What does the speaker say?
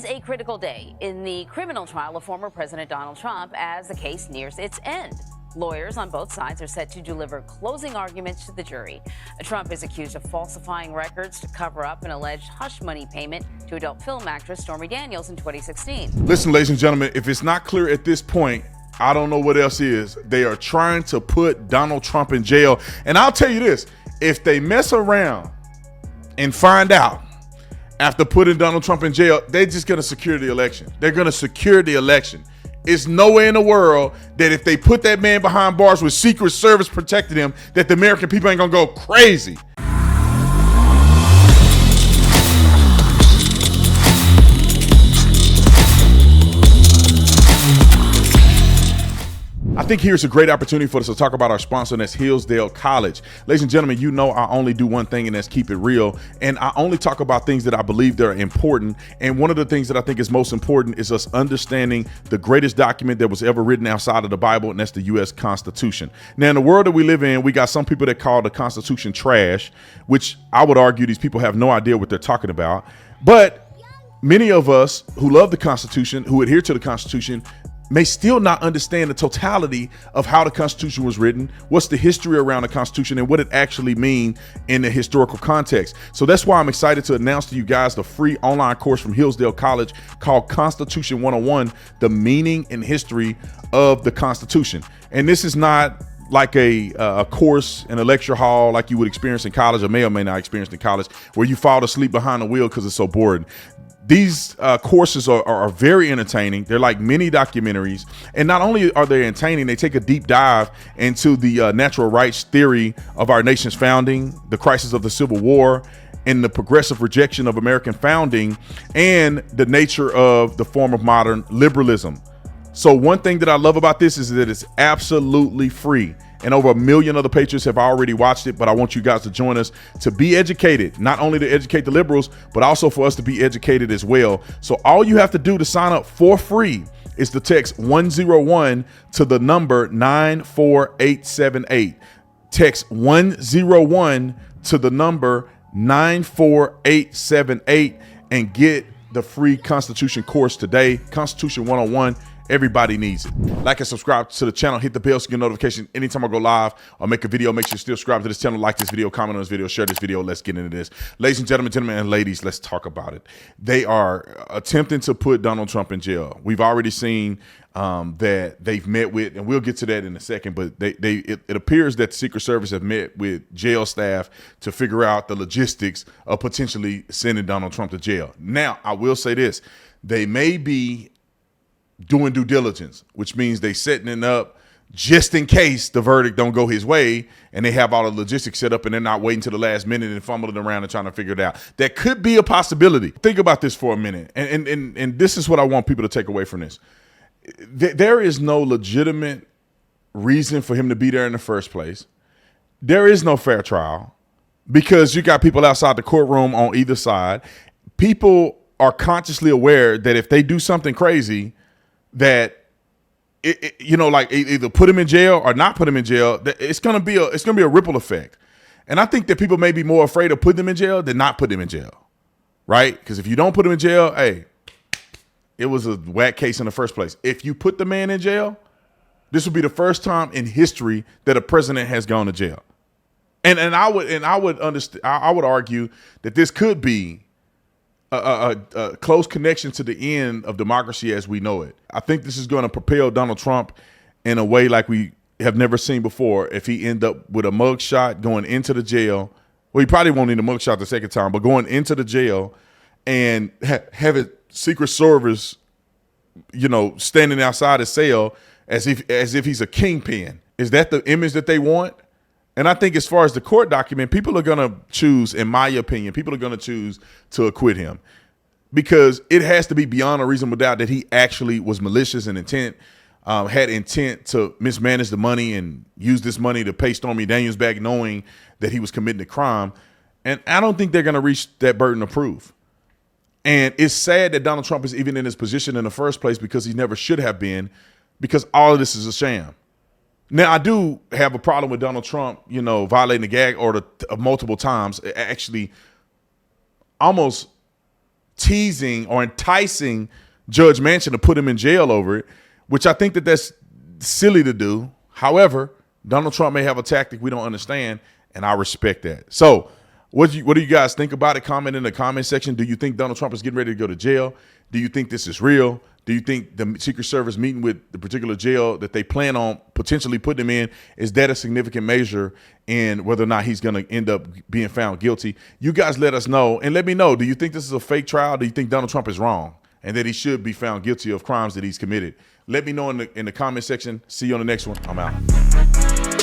a critical day in the criminal trial of former President Donald Trump as the case nears its end. Lawyers on both sides are set to deliver closing arguments to the jury. Trump is accused of falsifying records to cover up an alleged hush money payment to adult film actress Stormy Daniels in 2016. Listen, ladies and gentlemen, if it's not clear at this point, I don't know what else is. They are trying to put Donald Trump in jail. And I'll tell you this, if they mess around and find out after putting Donald Trump in jail, they're just going to secure the election. They're going to secure the election. It's no way in the world that if they put that man behind bars with Secret Service protecting him, that the American people ain't going to go crazy. I think here's a great opportunity for us to talk about our sponsor, and that's Hillsdale College. Ladies and gentlemen, you know I only do one thing, and that's keep it real. And I only talk about things that I believe that are important. And one of the things that I think is most important is us understanding the greatest document that was ever written outside of the Bible, and that's the U.S. Constitution. Now, in the world that we live in, we got some people that call the Constitution trash, which I would argue these people have no idea what they're talking about. But many of us who love the Constitution, who adhere to the Constitution, may still not understand the totality of how the Constitution was written, what's the history around the Constitution, and what it actually means in the historical context. So that's why I'm excited to announce to you guys the free online course from Hillsdale College called Constitution 101, the meaning and history of the Constitution. And this is not like a course in a lecture hall like you would experience in college, or may not experience in college, where you fall asleep behind the wheel because it's so boring. These courses are very entertaining. They're like mini documentaries. And not only are they entertaining, they take a deep dive into the natural rights theory of our nation's founding, the crisis of the Civil War, and the progressive rejection of American founding, and the nature of the form of modern liberalism. So one thing that I love about this is that it's absolutely free. And over 1 million other patrons have already watched it, but I want you guys to join us to be educated, not only to educate the liberals, but also for us to be educated as well. So all you have to do to sign up for free is to text 101 to the number 94878. Text 101 to the number 94878 and get the free Constitution course today. Constitution 101. Everybody needs it. Like and subscribe to the channel. Hit the bell so you get notification anytime I go live or make a video. Make sure you still subscribe to this channel, like this video, comment on this video, share this video. Let's get into this. Ladies and gentlemen and ladies, let's talk about it. They are attempting to put Donald Trump in jail. We've already seen that they've met with, and we'll get to that in a second, but it appears that the Secret Service have met with jail staff to figure out the logistics of potentially sending Donald Trump to jail. Now, I will say this. They may be doing due diligence, which means they setting it up just in case the verdict don't go his way, and they have all the logistics set up and they're not waiting to the last minute and fumbling around and trying to figure it out. That could be a possibility. Think about this for a minute. And this is what I want people to take away from this. There is no legitimate reason for him to be there in the first place. There is no fair trial because you got people outside the courtroom on either side. People are consciously aware that if they do something crazy, that like either put him in jail or not put him in jail, it's gonna be a ripple effect. And I think that people may be more afraid of putting them in jail than not put them in jail, right? Because if you don't put him in jail, hey, it was a whack case in the first place. If you put the man in jail, this will be the first time in history that a president has gone to jail. And I would argue that this could be a close connection to the end of democracy as we know it. I think this is going to propel Donald Trump in a way like we have never seen before. If he end up with a mugshot going into the jail, well, he probably won't need a mugshot the second time, but going into the jail and having Secret Service, standing outside his cell as if he's a kingpin. Is that the image that they want? And I think as far as the court document, people are going to choose, in my opinion, people are going to choose to acquit him because it has to be beyond a reasonable doubt that he actually was malicious in intent, had intent to mismanage the money and use this money to pay Stormy Daniels back knowing that he was committing a crime. And I don't think they're going to reach that burden of proof. And it's sad that Donald Trump is even in his position in the first place because he never should have been, because all of this is a sham. Now, I do have a problem with Donald Trump, violating the gag order multiple times, actually almost teasing or enticing Judge Manchin to put him in jail over it, which I think that's silly to do. However, Donald Trump may have a tactic we don't understand, and I respect that. So what do you guys think about it? Comment in the comment section. Do you think Donald Trump is getting ready to go to jail? Do you think this is real? Do you think the Secret Service meeting with the particular jail that they plan on potentially putting him in, is that a significant measure in whether or not he's going to end up being found guilty? You guys let us know, and let me know, do you think this is a fake trial? Do you think Donald Trump is wrong and that he should be found guilty of crimes that he's committed? Let me know in the comment section. See you on the next one. I'm out.